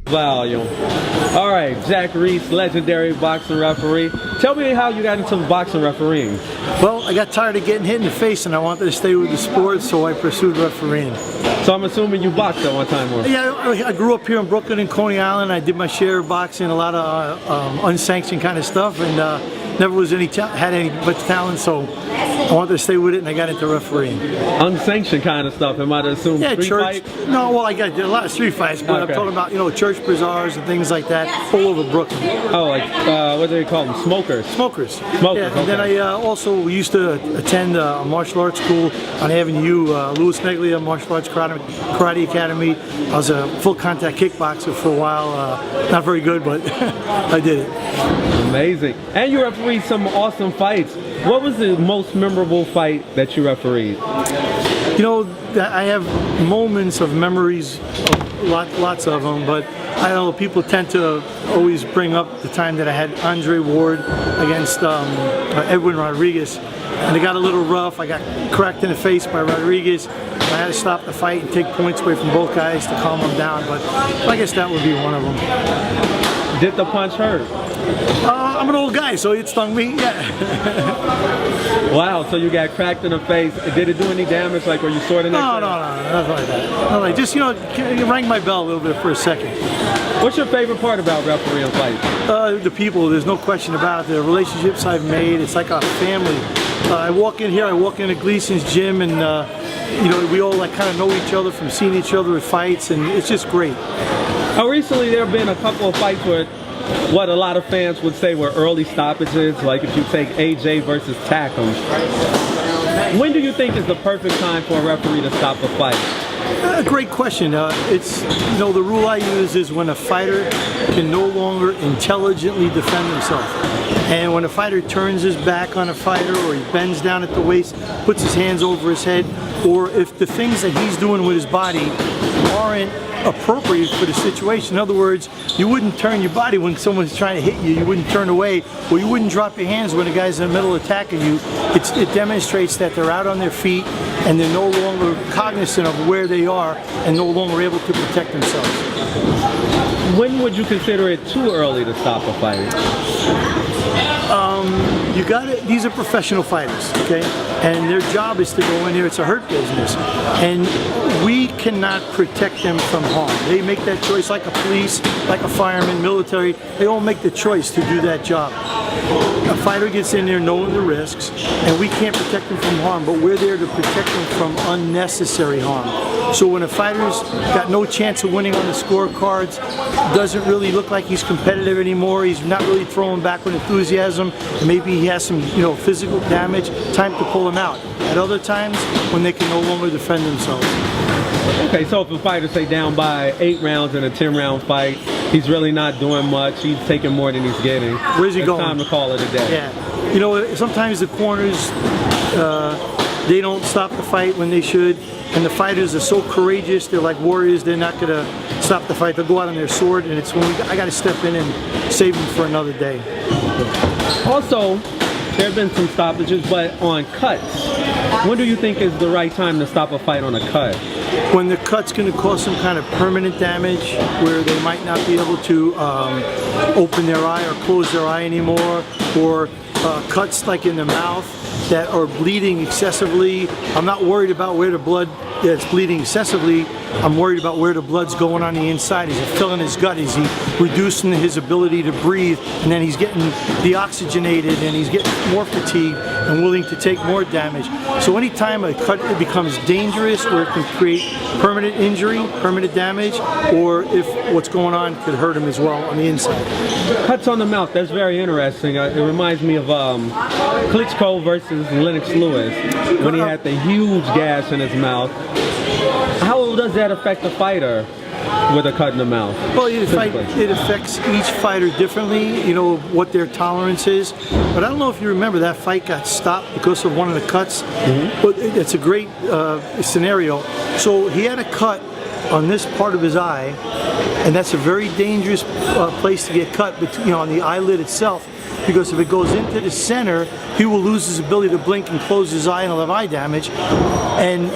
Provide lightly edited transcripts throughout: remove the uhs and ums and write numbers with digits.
Volume. All right, Jack Reiss, legendary boxing referee. Tell me how you got into boxing refereeing. Well, I got tired of getting hit in the face and I wanted to stay with the sport, so I pursued refereeing. So I'm assuming you boxed at one time, or? Yeah, I grew up here in Brooklyn and Coney Island. I did my share of boxing, a lot of unsanctioned kind of stuff, and never was had any much talent, so I wanted to stay with it, and I got into refereeing. Unsanctioned kind of stuff, am I to assume? Yeah, street church. fights? No, well, I did a lot of street fights, but Okay. I'm talking about, church bazaars and things like that all over Brooklyn. Oh, like, what do they call them? Smokers? Smokers. Smokers, Yeah, and then I also used to attend a martial arts school on Avenue U, Louis Neglia Martial Arts Karate Academy. I was a full contact kickboxer for a while. Not very good, but I did it. Amazing. And you refereed some awesome fights. What was the most memorable fight that you refereed? I have moments of memories, lots of them, but I know people tend to always bring up the time that I had Andre Ward against Edwin Rodriguez, and it got a little rough. I got cracked in the face by Rodriguez. I had to stop the fight and take points away from both guys to calm them down, but I guess that would be one of them. Did the punch hurt? I'm an old guy, so it stung me, yeah. Wow, so you got cracked in the face. Did it do any damage, like were you sore the next day? No, nothing like that. Not like, just, rang my bell a little bit for a second. What's your favorite part about refereeing fights? The people, there's no question about it. The relationships I've made, it's like a family. I walk in here, I walk into Gleason's gym, and we all kind of know each other from seeing each other at fights, and it's just great. Recently there have been a couple of fights where what a lot of fans would say were early stoppages, like if you take AJ versus Tackam. When do you think is the perfect time for a referee to stop a fight? Great question. It's the rule I use is when a fighter can no longer intelligently defend himself, and when a fighter turns his back on a fighter, or he bends down at the waist, puts his hands over his head, or if the things that he's doing with his body aren't appropriate for the situation. In other words, you wouldn't turn your body when someone's trying to hit you, you wouldn't turn away, or you wouldn't drop your hands when a guy's in the middle attacking you. It demonstrates that they're out on their feet and they're no longer cognizant of where they are and no longer able to protect themselves. When would you consider it too early to stop a fight? You got it. These are professional fighters, okay? And their job is to go in here. It's a hurt business, and we cannot protect them from harm. They make that choice, like a police, like a fireman, military. They all make the choice to do that job. A fighter gets in there knowing the risks, and we can't protect them from harm, but we're there to protect them from unnecessary harm. So when a fighter's got no chance of winning on the scorecards, doesn't really look like he's competitive anymore, he's not really throwing back with enthusiasm, maybe he has some physical damage, time to pull him out. At other times, when they can no longer defend themselves. Okay, so if a fighter say down by 8 rounds in a 10-round fight, he's really not doing much, he's taking more than he's getting. Where's he going? It's time to call it a day. Yeah. Sometimes the corners, they don't stop the fight when they should, and the fighters are so courageous, they're like warriors, they're not going to stop the fight, they'll go out on their sword, and it's when I got to step in and save them for another day. Also, there have been some stoppages, but on cuts, when do you think is the right time to stop a fight on a cut? When the cut's going to cause some kind of permanent damage, where they might not be able to open their eye or close their eye anymore, or cuts like in the mouth that are bleeding excessively. I'm not worried about where the blood that's bleeding excessively. I'm worried about where the blood's going on the inside. Is it filling his gut? Is he reducing his ability to breathe? And then he's getting deoxygenated and he's getting more fatigued and willing to take more damage. So anytime a cut becomes dangerous, where it can create permanent injury, permanent damage, or if what's going on could hurt him as well on the inside. Cuts on the mouth, that's very interesting. It reminds me of Klitschko versus Lennox Lewis, when he had the huge gash in his mouth. How does that affect the fighter with a cut in the mouth? Well, it affects each fighter differently, what their tolerance is. But I don't know if you remember, that fight got stopped because of one of the cuts. Mm-hmm. But it's a great scenario. So he had a cut on this part of his eye, and that's a very dangerous place to get cut, on the eyelid itself. because if it goes into the center, he will lose his ability to blink and close his eye and he'll have eye damage. And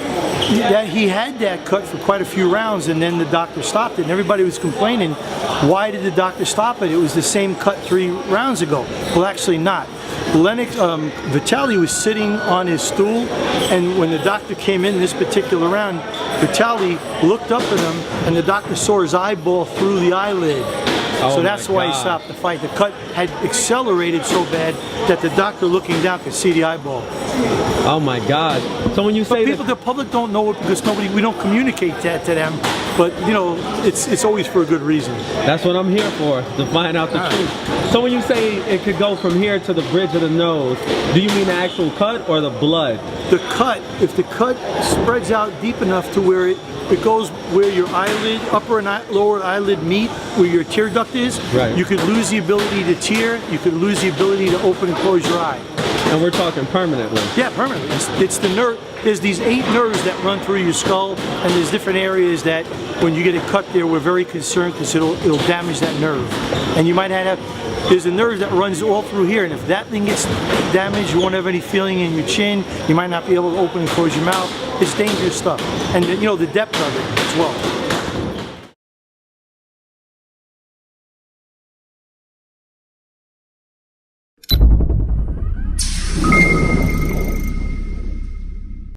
he had that cut for quite a few rounds, and then the doctor stopped it, and everybody was complaining, why did the doctor stop it? It was the same cut 3 rounds ago. Well, actually not. Vitaly was sitting on his stool, and when the doctor came in this particular round, Vitaly looked up at him, and the doctor saw his eyeball through the eyelid. So that's why he stopped the fight. The cut had accelerated so bad that the doctor looking down could see the eyeball. Oh my God! So when you say the public don't know it because we don't communicate that to them. But you know, it's always for a good reason. That's what I'm here for, to find out the truth. So when you say it could go from here to the bridge of the nose, do you mean the actual cut or the blood? The cut, if the cut spreads out deep enough to where it goes where your eyelid, upper and lower eyelid meet, where your tear duct is, right, you could lose the ability to tear, you could lose the ability to open and close your eye. And we're talking permanently? Yeah, permanently. It's the nerve. There's these 8 nerves that run through your skull, and there's different areas that when you get it cut there, we're very concerned because it'll damage that nerve. And you might have, there's a nerve that runs all through here, and if that thing gets damaged, you won't have any feeling in your chin, you might not be able to open and close your mouth. It's dangerous stuff. And you know, the depth of it as well.